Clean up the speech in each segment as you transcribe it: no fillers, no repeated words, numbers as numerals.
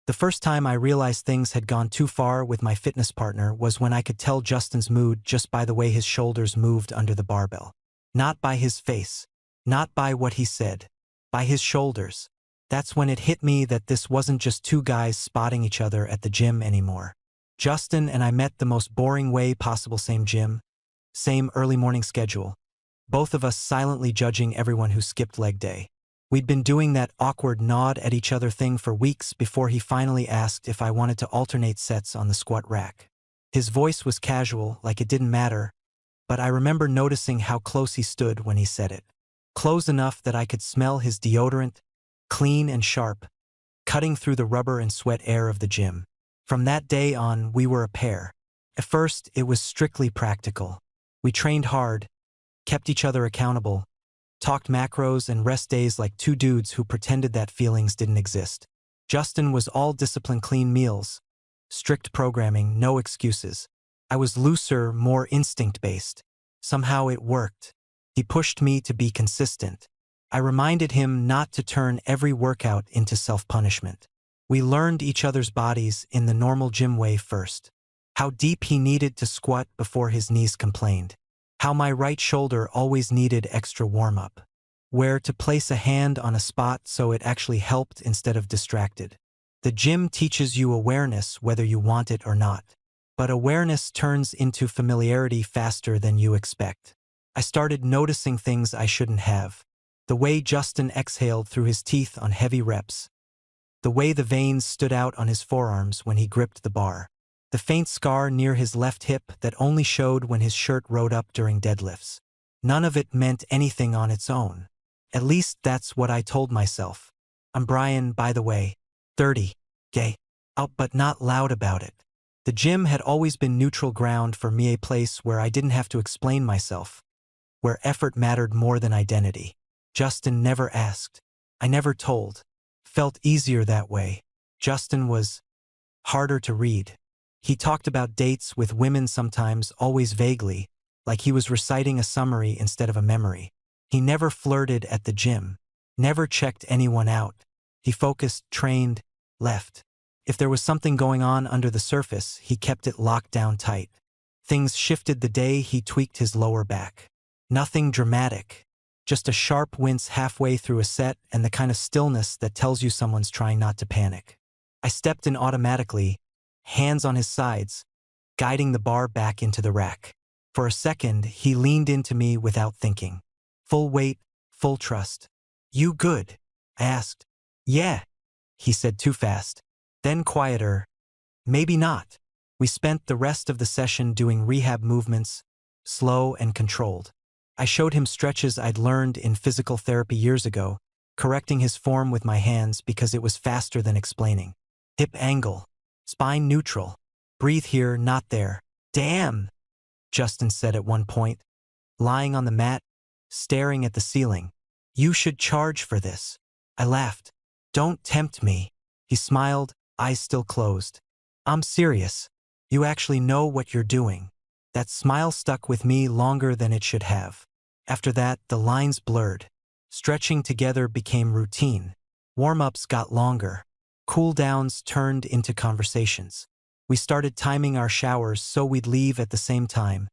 The first time I realized things had gone too far with my fitness partner was when I could tell Justin's mood just by the way his shoulders moved under the barbell. Not by his face, not by what he said, by his shoulders. That's when it hit me that this wasn't just two guys spotting each other at the gym anymore. Justin and I met the most boring way possible, same gym, same early morning schedule. Both of us silently judging everyone who skipped leg day. We'd been doing that awkward nod at each other thing for weeks before he finally asked if I wanted to alternate sets on the squat rack. His voice was casual, like it didn't matter, but I remember noticing how close he stood when he said it. Close enough that I could smell his deodorant, clean and sharp, cutting through the rubber and sweat air of the gym. From that day on, we were a pair. At first, it was strictly practical. We trained hard, kept each other accountable, talked macros and rest days like two dudes who pretended that feelings didn't exist. Justin was all discipline, clean meals, strict programming, no excuses. I was looser, more instinct-based. Somehow it worked. He pushed me to be consistent. I reminded him not to turn every workout into self-punishment. We learned each other's bodies in the normal gym way first. How deep he needed to squat before his knees complained. How my right shoulder always needed extra warm-up. Where to place a hand on a spot so it actually helped instead of distracted. The gym teaches you awareness whether you want it or not. But awareness turns into familiarity faster than you expect. I started noticing things I shouldn't have. The way Justin exhaled through his teeth on heavy reps. The way the veins stood out on his forearms when he gripped the bar. The faint scar near his left hip that only showed when his shirt rode up during deadlifts. None of it meant anything on its own. At least that's what I told myself. I'm Brian, by the way, 30, gay, out but not loud about it. The gym had always been neutral ground for me, a place where I didn't have to explain myself, where effort mattered more than identity. Justin never asked. I never told. Felt easier that way. Justin was harder to read. He talked about dates with women sometimes, always vaguely, like he was reciting a summary instead of a memory. He never flirted at the gym, never checked anyone out. He focused, trained, left. If there was something going on under the surface, he kept it locked down tight. Things shifted the day he tweaked his lower back. Nothing dramatic, just a sharp wince halfway through a set and the kind of stillness that tells you someone's trying not to panic. I stepped in automatically, hands on his sides, guiding the bar back into the rack. For a second, he leaned into me without thinking. Full weight, full trust. You good? I asked. Yeah, he said too fast. Then quieter. Maybe not. We spent the rest of the session doing rehab movements, slow and controlled. I showed him stretches I'd learned in physical therapy years ago, correcting his form with my hands because it was faster than explaining. Hip angle. Spine neutral. Breathe here, not there. Damn, Justin said at one point, lying on the mat, staring at the ceiling. You should charge for this. I laughed. Don't tempt me. He smiled, eyes still closed. I'm serious. You actually know what you're doing. That smile stuck with me longer than it should have. After that, the lines blurred. Stretching together became routine. Warm-ups got longer. Cool-downs turned into conversations. We started timing our showers so we'd leave at the same time,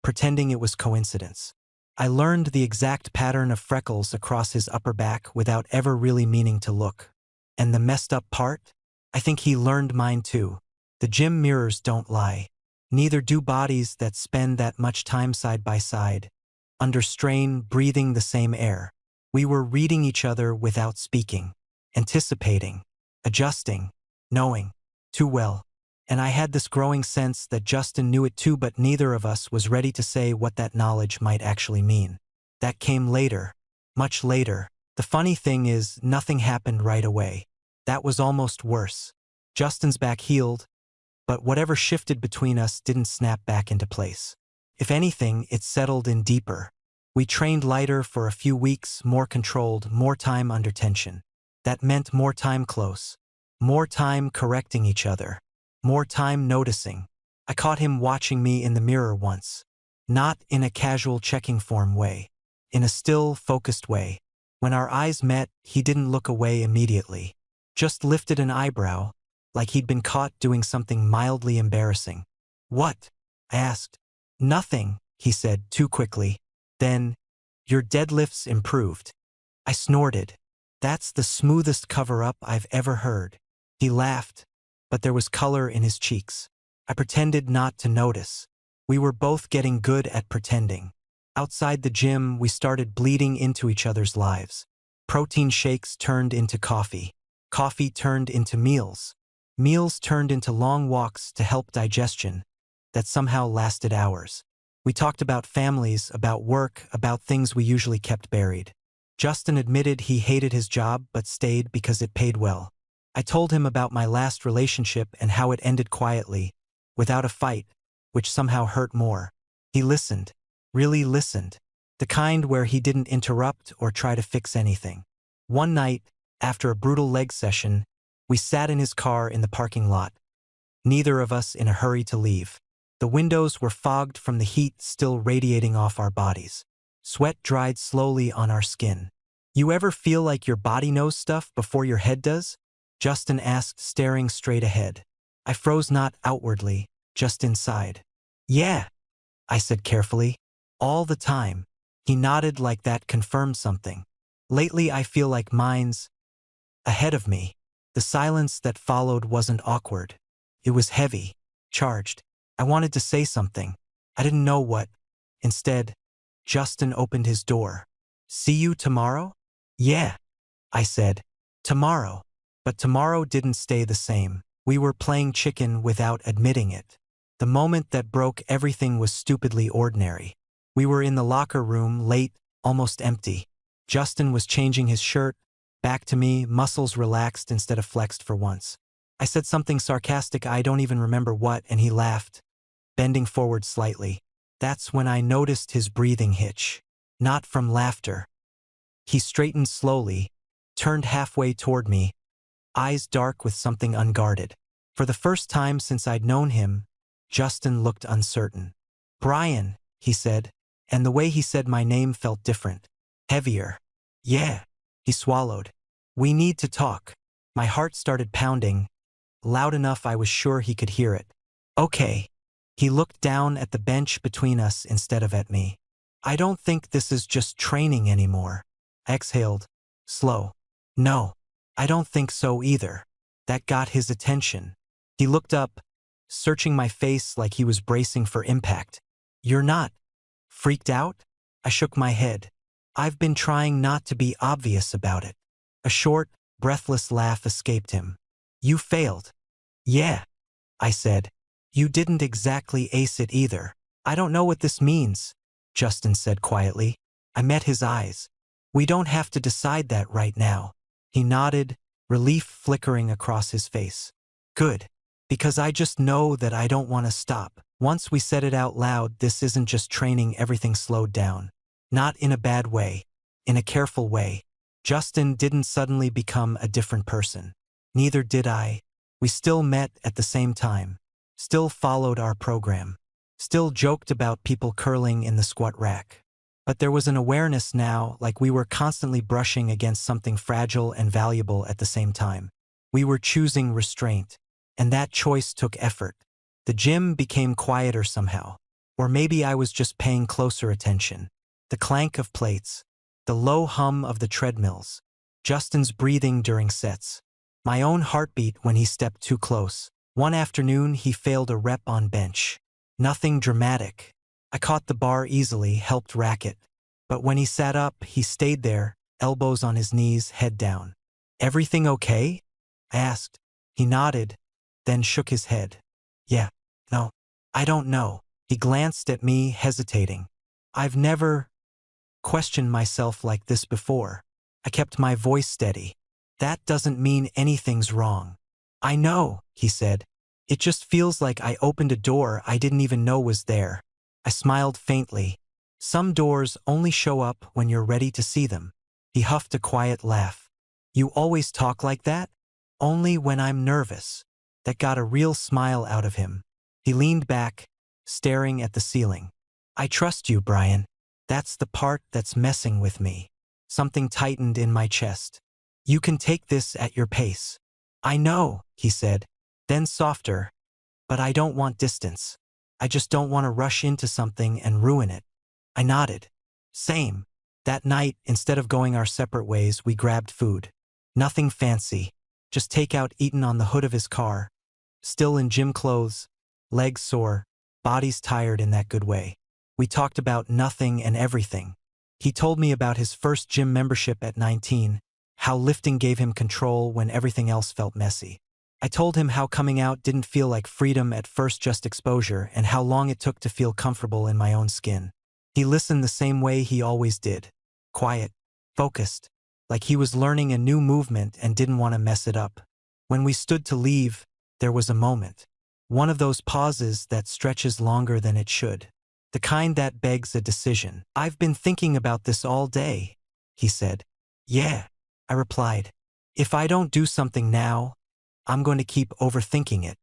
pretending it was coincidence. I learned the exact pattern of freckles across his upper back without ever really meaning to look. And the messed up part? I think he learned mine too. The gym mirrors don't lie. Neither do bodies that spend that much time side by side, under strain, breathing the same air. We were reading each other without speaking, anticipating, adjusting, knowing, too well. And I had this growing sense that Justin knew it too, but neither of us was ready to say what that knowledge might actually mean. That came later, much later. The funny thing is, nothing happened right away. That was almost worse. Justin's back healed, but whatever shifted between us didn't snap back into place. If anything, it settled in deeper. We trained lighter for a few weeks, more controlled, more time under tension. That meant more time close, more time correcting each other, more time noticing. I caught him watching me in the mirror once. Not in a casual checking form way. In a still, focused way. When our eyes met, he didn't look away immediately. Just lifted an eyebrow, like he'd been caught doing something mildly embarrassing. "What?" I asked. "Nothing," he said too quickly. Then, "Your deadlifts improved." I snorted. "That's the smoothest cover-up I've ever heard." He laughed, but there was color in his cheeks. I pretended not to notice. We were both getting good at pretending. Outside the gym, we started bleeding into each other's lives. Protein shakes turned into coffee. Coffee turned into meals. Meals turned into long walks to help digestion that somehow lasted hours. We talked about families, about work, about things we usually kept buried. Justin admitted he hated his job but stayed because it paid well. I told him about my last relationship and how it ended quietly, without a fight, which somehow hurt more. He listened, really listened, the kind where he didn't interrupt or try to fix anything. One night, after a brutal leg session, we sat in his car in the parking lot, neither of us in a hurry to leave. The windows were fogged from the heat still radiating off our bodies. Sweat dried slowly on our skin. "You ever feel like your body knows stuff before your head does?" Justin asked, staring straight ahead. I froze, not outwardly, just inside. "Yeah," I said carefully. "All the time." He nodded like that confirmed something. "Lately I feel like mine's ahead of me." The silence that followed wasn't awkward. It was heavy, charged. I wanted to say something. I didn't know what. Instead, Justin opened his door. "See you tomorrow?" "Yeah," I said. "Tomorrow." But tomorrow didn't stay the same. We were playing chicken without admitting it. The moment that broke everything was stupidly ordinary. We were in the locker room, late, almost empty. Justin was changing his shirt, back to me, muscles relaxed instead of flexed for once. I said something sarcastic, I don't even remember what, and he laughed, bending forward slightly. That's when I noticed his breathing hitch. Not from laughter. He straightened slowly, turned halfway toward me, eyes dark with something unguarded. For the first time since I'd known him, Justin looked uncertain. "Brian," he said, and the way he said my name felt different. Heavier. "Yeah." He swallowed. "We need to talk." My heart started pounding, loud enough I was sure he could hear it. "Okay." He looked down at the bench between us instead of at me. "I don't think this is just training anymore." I exhaled, slow. "No, I don't think so either." That got his attention. He looked up, searching my face like he was bracing for impact. "You're not freaked out?" I shook my head. "I've been trying not to be obvious about it." A short, breathless laugh escaped him. "You failed." "Yeah," I said. "You didn't exactly ace it either." "I don't know what this means," Justin said quietly. I met his eyes. "We don't have to decide that right now." He nodded, relief flickering across his face. "Good. Because I just know that I don't want to stop." Once we said it out loud, this isn't just training, everything slowed down. Not in a bad way, in a careful way. Justin didn't suddenly become a different person. Neither did I. We still met at the same time. Still followed our program. Still joked about people curling in the squat rack. But there was an awareness now, like we were constantly brushing against something fragile and valuable at the same time. We were choosing restraint. And that choice took effort. The gym became quieter somehow. Or maybe I was just paying closer attention. The clank of plates. The low hum of the treadmills. Justin's breathing during sets. My own heartbeat when he stepped too close. One afternoon he failed a rep on bench. Nothing dramatic. I caught the bar easily, helped rack it. But when he sat up, he stayed there, elbows on his knees, head down. "Everything okay?" I asked. He nodded, then shook his head. "Yeah, no, I don't know." He glanced at me, hesitating. "I've never questioned myself like this before." I kept my voice steady. "That doesn't mean anything's wrong." "I know," he said. "It just feels like I opened a door I didn't even know was there." I smiled faintly. "Some doors only show up when you're ready to see them." He huffed a quiet laugh. "You always talk like that?" "Only when I'm nervous." That got a real smile out of him. He leaned back, staring at the ceiling. "I trust you, Brian. That's the part that's messing with me." Something tightened in my chest. "You can take this at your pace." "I know," he said. Then softer, but I don't want distance. I just don't want to rush into something and ruin it. I nodded. Same. That night, instead of going our separate ways, we grabbed food. Nothing fancy, just takeout eaten on the hood of his car. Still in gym clothes, legs sore, bodies tired in that good way. We talked about nothing and everything. He told me about his first gym membership at 19, how lifting gave him control when everything else felt messy. I told him how coming out didn't feel like freedom at first, just exposure, and how long it took to feel comfortable in my own skin. He listened the same way he always did. Quiet, focused, like he was learning a new movement and didn't want to mess it up. When we stood to leave, there was a moment. One of those pauses that stretches longer than it should. The kind that begs a decision. "I've been thinking about this all day," he said. "Yeah," I replied. "If I don't do something now, I'm going to keep overthinking it."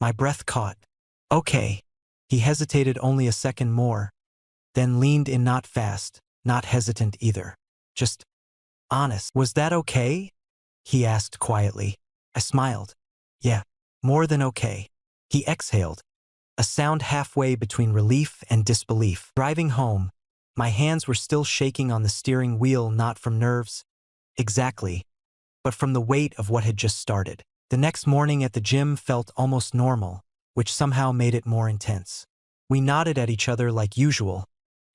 My breath caught. "Okay." He hesitated only a second more, then leaned in, not fast, not hesitant either. "Just honest. Was that okay?" he asked quietly. I smiled. "Yeah, more than okay." He exhaled, a sound halfway between relief and disbelief. Driving home, my hands were still shaking on the steering wheel, not from nerves, exactly, but from the weight of what had just started. The next morning at the gym felt almost normal, which somehow made it more intense. We nodded at each other like usual,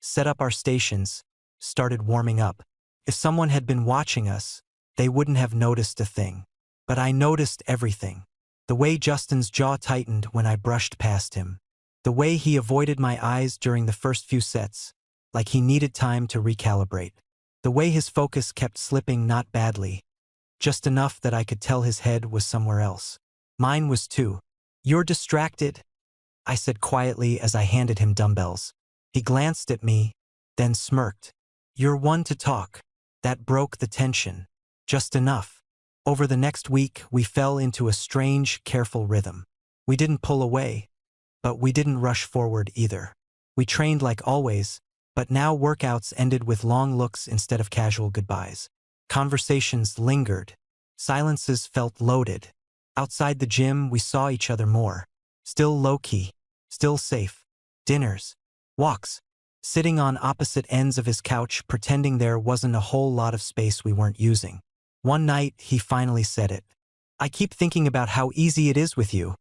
set up our stations, started warming up. If someone had been watching us, they wouldn't have noticed a thing. But I noticed everything. The way Justin's jaw tightened when I brushed past him. The way he avoided my eyes during the first few sets, like he needed time to recalibrate. The way his focus kept slipping, not badly, just enough that I could tell his head was somewhere else. Mine was too. "You're distracted," I said quietly as I handed him dumbbells. He glanced at me, then smirked. "You're one to talk." That broke the tension. Just enough. Over the next week, we fell into a strange, careful rhythm. We didn't pull away, but we didn't rush forward either. We trained like always, but now workouts ended with long looks instead of casual goodbyes. Conversations lingered. Silences felt loaded. Outside the gym, we saw each other more. Still low-key, still safe. Dinners, walks, sitting on opposite ends of his couch, pretending there wasn't a whole lot of space we weren't using. One night, he finally said it. "I keep thinking about how easy it is with you,"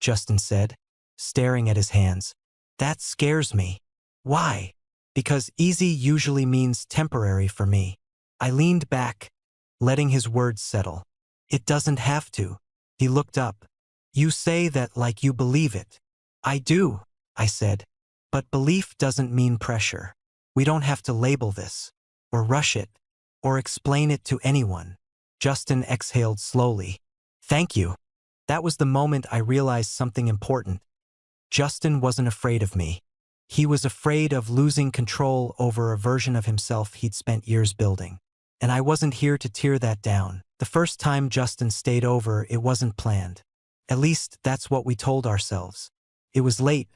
Justin said, staring at his hands. "That scares me." "Why?" "Because easy usually means temporary for me." I leaned back, letting his words settle. "It doesn't have to." He looked up. "You say that like you believe it." "I do," I said. "But belief doesn't mean pressure. We don't have to label this, or rush it, or explain it to anyone." Justin exhaled slowly. "Thank you." That was the moment I realized something important. Justin wasn't afraid of me. He was afraid of losing control over a version of himself he'd spent years building. And I wasn't here to tear that down. The first time Justin stayed over, it wasn't planned. At least, that's what we told ourselves. It was late.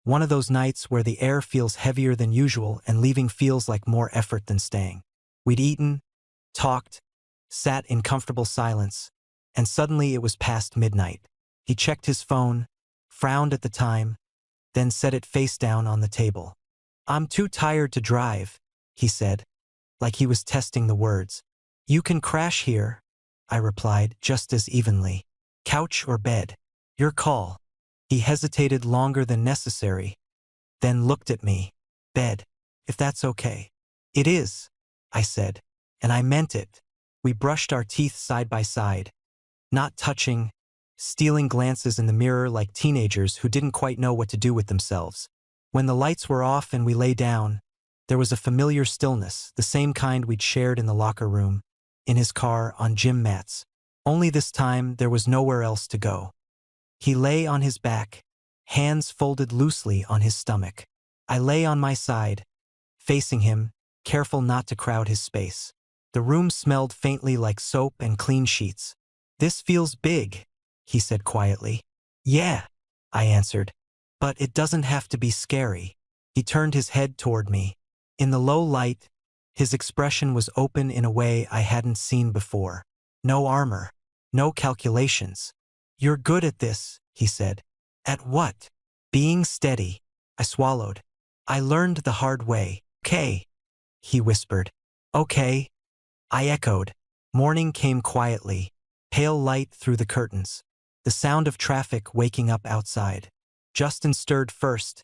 One of those nights where the air feels heavier than usual and leaving feels like more effort than staying. We'd eaten, talked, sat in comfortable silence, and suddenly it was past midnight. He checked his phone, frowned at the time, then set it face down on the table. "I'm too tired to drive," he said, like he was testing the words. "You can crash here," I replied just as evenly. "Couch or bed? Your call." He hesitated longer than necessary, then looked at me. "Bed, if that's okay." "It is," I said, and I meant it. We brushed our teeth side by side, not touching, stealing glances in the mirror like teenagers who didn't quite know what to do with themselves. When the lights were off and we lay down, there was a familiar stillness, the same kind we'd shared in the locker room, in his car, on gym mats. Only this time, there was nowhere else to go. He lay on his back, hands folded loosely on his stomach. I lay on my side, facing him, careful not to crowd his space. The room smelled faintly like soap and clean sheets. "This feels big," he said quietly. "Yeah," I answered, "but it doesn't have to be scary." He turned his head toward me. In the low light, his expression was open in a way I hadn't seen before. No armor, no calculations. You're good at this, he said. At what? Being steady. I swallowed. I learned the hard way. Okay, he whispered. Okay, I echoed. Morning came quietly, pale light through the curtains, the sound of traffic waking up outside. Justin stirred first,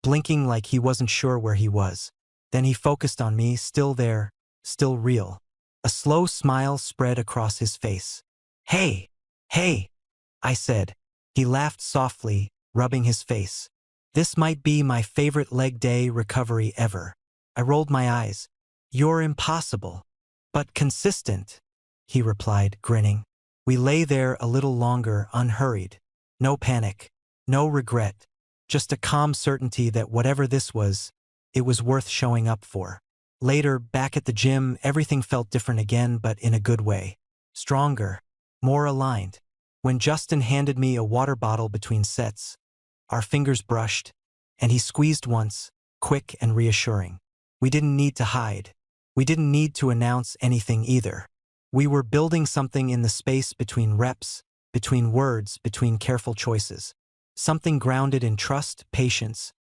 blinking like he wasn't sure where he was. Then he focused on me, still there, still real. A slow smile spread across his face. Hey, hey, I said. He laughed softly, rubbing his face. This might be my favorite leg day recovery ever. I rolled my eyes. You're impossible. But consistent, he replied, grinning. We lay there a little longer, unhurried. No panic, no regret, just a calm certainty that whatever this was, it was worth showing up for. Later, back at the gym, everything felt different again, but in a good way. Stronger, more aligned. When Justin handed me a water bottle between sets, our fingers brushed, and he squeezed once, quick and reassuring. We didn't need to hide. We didn't need to announce anything either. We were building something in the space between reps, between words, between careful choices. Something grounded in trust, patience,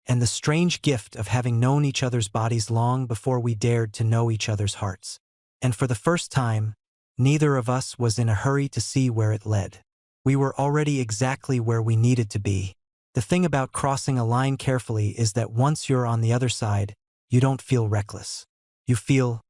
and the strange gift of having known each other's bodies long before we dared to know each other's hearts. And for the first time, neither of us was in a hurry to see where it led. We were already exactly where we needed to be. The thing about crossing a line carefully is that once you're on the other side, you don't feel reckless. You feel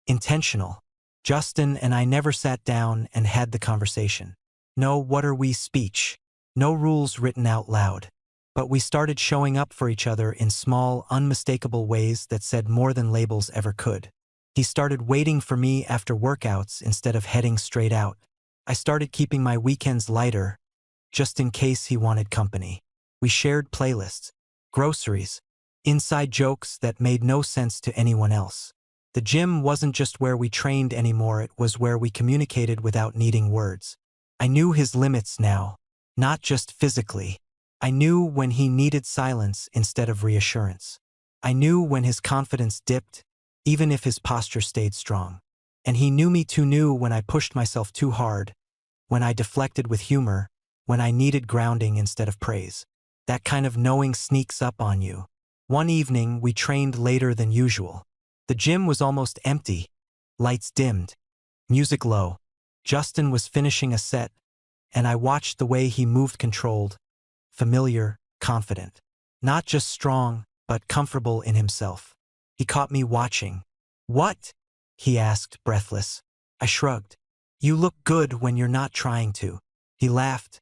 intentional. Justin and I never sat down and had the conversation. No "what are we" speech. No rules written out loud. But we started showing up for each other in small, unmistakable ways that said more than labels ever could. He started waiting for me after workouts instead of heading straight out. I started keeping my weekends lighter, just in case he wanted company. We shared playlists, groceries, inside jokes that made no sense to anyone else. The gym wasn't just where we trained anymore, it was where we communicated without needing words. I knew his limits now, not just physically. I knew when he needed silence instead of reassurance. I knew when his confidence dipped, even if his posture stayed strong. And he knew me too knew when I pushed myself too hard, when I deflected with humor, when I needed grounding instead of praise. That kind of knowing sneaks up on you. One evening, we trained later than usual. The gym was almost empty, lights dimmed, music low. Justin was finishing a set, and I watched the way he moved, controlled, familiar, confident. Not just strong, but comfortable in himself. He caught me watching. "What?" he asked, breathless. I shrugged. "You look good when you're not trying to." He laughed,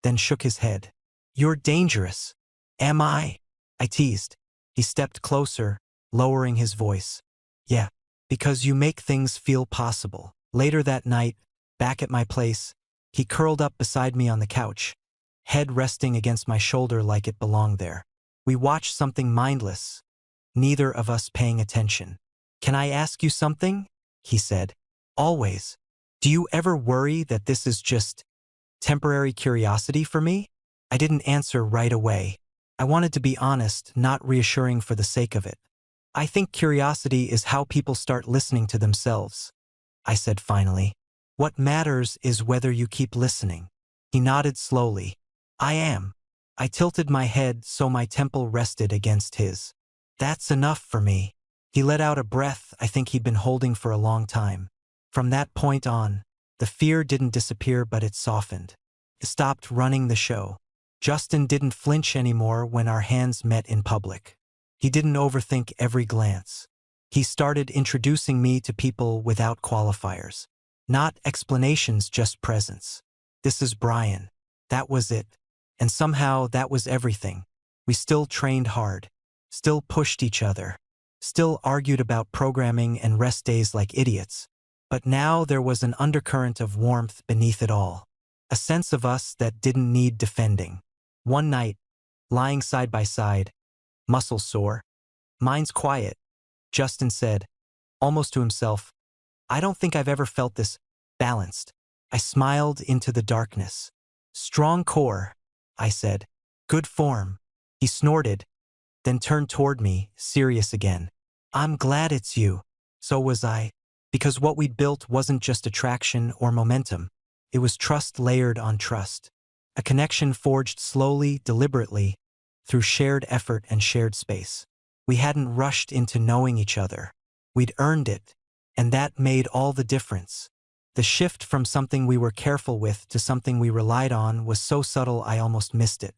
then shook his head. "You're dangerous." "Am I?" I teased. He stepped closer, lowering his voice. "Yeah, because you make things feel possible." Later that night, back at my place, he curled up beside me on the couch, head resting against my shoulder like it belonged there. We watched something mindless, neither of us paying attention. "Can I ask you something?" he said. "Always. Do you ever worry that this is just temporary curiosity for me?" I didn't answer right away. I wanted to be honest, not reassuring for the sake of it. "I think curiosity is how people start listening to themselves," I said finally. "What matters is whether you keep listening." He nodded slowly. "I am." I tilted my head so my temple rested against his. "That's enough for me." He let out a breath I think he'd been holding for a long time. From that point on, the fear didn't disappear, but it softened. It stopped running the show. Justin didn't flinch anymore when our hands met in public. He didn't overthink every glance. He started introducing me to people without qualifiers. Not explanations, just presence. "This is Brian." That was it. And somehow that was everything. We still trained hard, still pushed each other, still argued about programming and rest days like idiots. But now there was an undercurrent of warmth beneath it all. A sense of us that didn't need defending. One night, lying side by side, muscles sore, minds quiet, Justin said, almost to himself, "I don't think I've ever felt this balanced." I smiled into the darkness. "Strong core," I said. "Good form." He snorted, then turned toward me, serious again. "I'm glad it's you." So was I. Because what we'd built wasn't just attraction or momentum. It was trust layered on trust. A connection forged slowly, deliberately, through shared effort and shared space. We hadn't rushed into knowing each other. We'd earned it, and that made all the difference. The shift from something we were careful with to something we relied on was so subtle I almost missed it.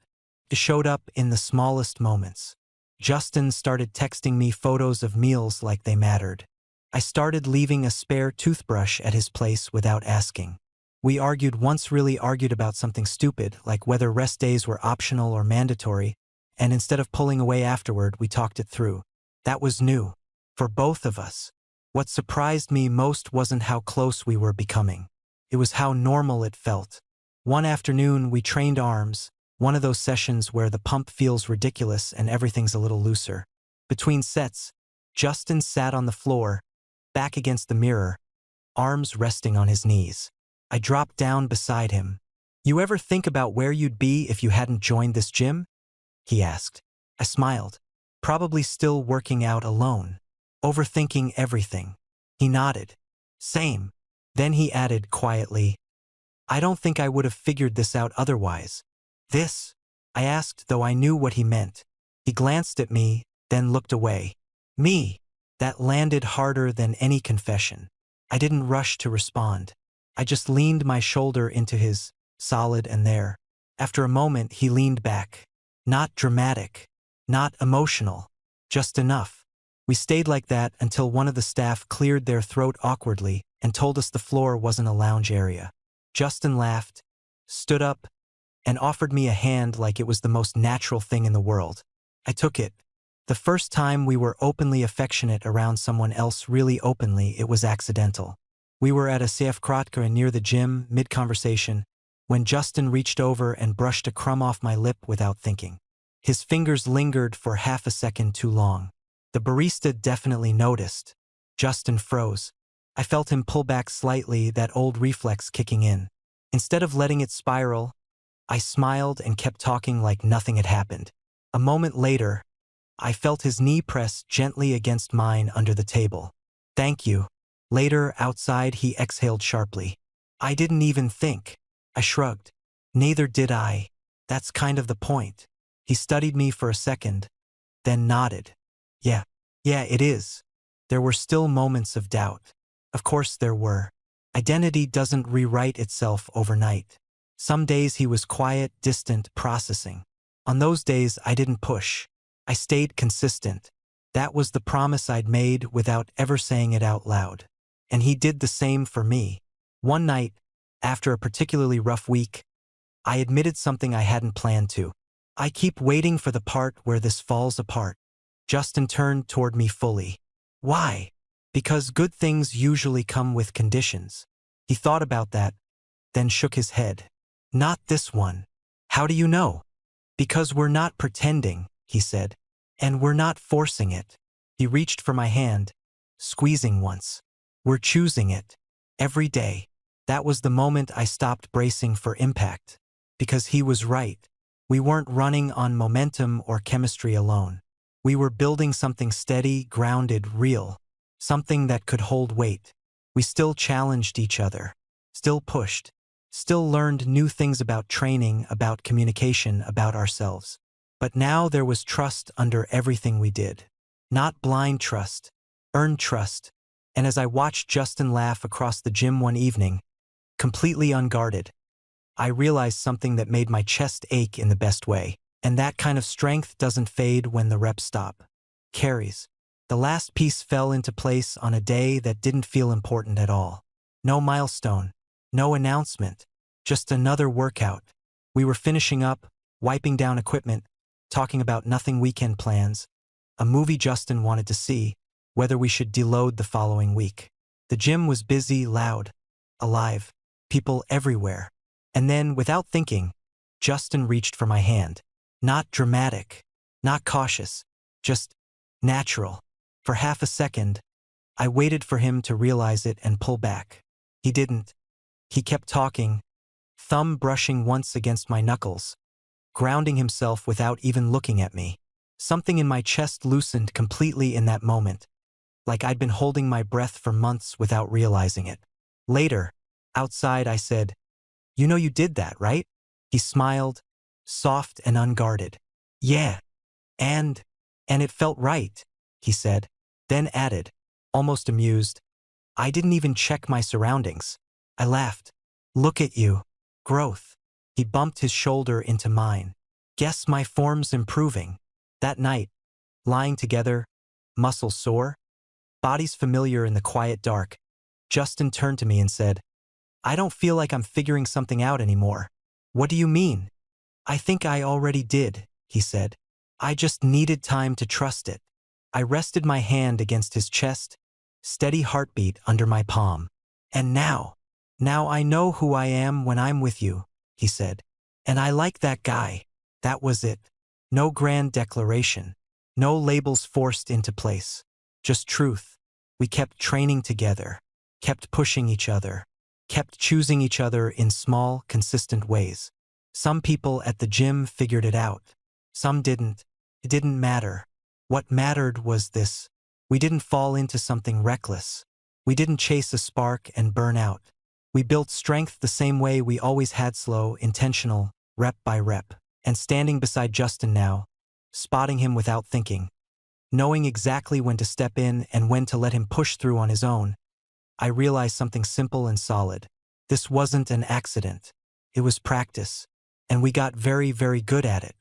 It showed up in the smallest moments. Justin started texting me photos of meals like they mattered. I started leaving a spare toothbrush at his place without asking. We once really argued about something stupid, like whether rest days were optional or mandatory, and instead of pulling away afterward, we talked it through. That was new. For both of us. What surprised me most wasn't how close we were becoming. It was how normal it felt. One afternoon, we trained arms, one of those sessions where the pump feels ridiculous and everything's a little looser. Between sets, Justin sat on the floor, back against the mirror, arms resting on his knees. I dropped down beside him. "You ever think about where you'd be if you hadn't joined this gym?" he asked. I smiled. Probably still working out alone. Overthinking everything. He nodded. Same. Then he added quietly, "I don't think I would have figured this out otherwise." "This?" I asked, though I knew what he meant. He glanced at me, then looked away. "Me." That landed harder than any confession. I didn't rush to respond. I just leaned my shoulder into his, solid and there. After a moment, he leaned back. Not dramatic. Not emotional. Just enough. We stayed like that until one of the staff cleared their throat awkwardly and told us the floor wasn't a lounge area. Justin laughed, stood up, and offered me a hand like it was the most natural thing in the world. I took it. The first time we were openly affectionate around someone else really openly, it was accidental. We were at a Kratka near the gym, mid-conversation, when Justin reached over and brushed a crumb off my lip without thinking. His fingers lingered for half a second too long. The barista definitely noticed. Justin froze. I felt him pull back slightly, that old reflex kicking in. Instead of letting it spiral, I smiled and kept talking like nothing had happened. A moment later, I felt his knee press gently against mine under the table. "Thank you." Later, outside, he exhaled sharply. "I didn't even think." I shrugged. "Neither did I. That's kind of the point." He studied me for a second, then nodded. Yeah, it is." There were still moments of doubt. Of course there were. Identity doesn't rewrite itself overnight. Some days he was quiet, distant, processing. On those days, I didn't push. I stayed consistent. That was the promise I'd made without ever saying it out loud. And he did the same for me. One night, after a particularly rough week, I admitted something I hadn't planned to. "I keep waiting for the part where this falls apart." Justin turned toward me fully. "Why?" "Because good things usually come with conditions." He thought about that, then shook his head. "Not this one." "How do you know?" "Because we're not pretending," he said. "And we're not forcing it." He reached for my hand, squeezing once. "We're choosing it. Every day." That was the moment I stopped bracing for impact. Because he was right. We weren't running on momentum or chemistry alone. We were building something steady, grounded, real. Something that could hold weight. We still challenged each other. Still pushed. Still learned new things about training, about communication, about ourselves. But now there was trust under everything we did. Not blind trust. Earned trust. And as I watched Justin laugh across the gym one evening, completely unguarded, I realized something that made my chest ache in the best way. And that kind of strength doesn't fade when the reps stop. Carries. The last piece fell into place on a day that didn't feel important at all. No milestone. No announcement. Just another workout. We were finishing up, wiping down equipment, talking about nothing weekend plans, a movie Justin wanted to see, whether we should deload the following week. The gym was busy, loud, alive, people everywhere. And then, without thinking, Justin reached for my hand. Not dramatic, not cautious, just natural. For half a second, I waited for him to realize it and pull back. He didn't. He kept talking, thumb brushing once against my knuckles, grounding himself without even looking at me. Something in my chest loosened completely in that moment, like I'd been holding my breath for months without realizing it. Later, outside, I said, You know you did that, right? He smiled, soft and unguarded. Yeah, and, and it felt right, he said, then added, almost amused, I didn't even check my surroundings. I laughed. Look at you. Growth. He bumped his shoulder into mine. Guess my form's improving. That night, lying together, muscles sore, bodies familiar in the quiet dark, Justin turned to me and said, I don't feel like I'm figuring something out anymore. What do you mean? I think I already did, he said. I just needed time to trust it. I rested my hand against his chest, steady heartbeat under my palm. And now I know who I am when I'm with you, he said. And I like that guy. That was it. No grand declaration. No labels forced into place. Just truth. We kept training together, kept pushing each other, kept choosing each other in small, consistent ways. Some people at the gym figured it out. Some didn't. It didn't matter. What mattered was this. We didn't fall into something reckless. We didn't chase a spark and burn out. We built strength the same way we always had, slow, intentional, rep by rep. And standing beside Justin now, spotting him without thinking, knowing exactly when to step in and when to let him push through on his own, I realized something simple and solid. This wasn't an accident. It was practice. And we got very, very good at it.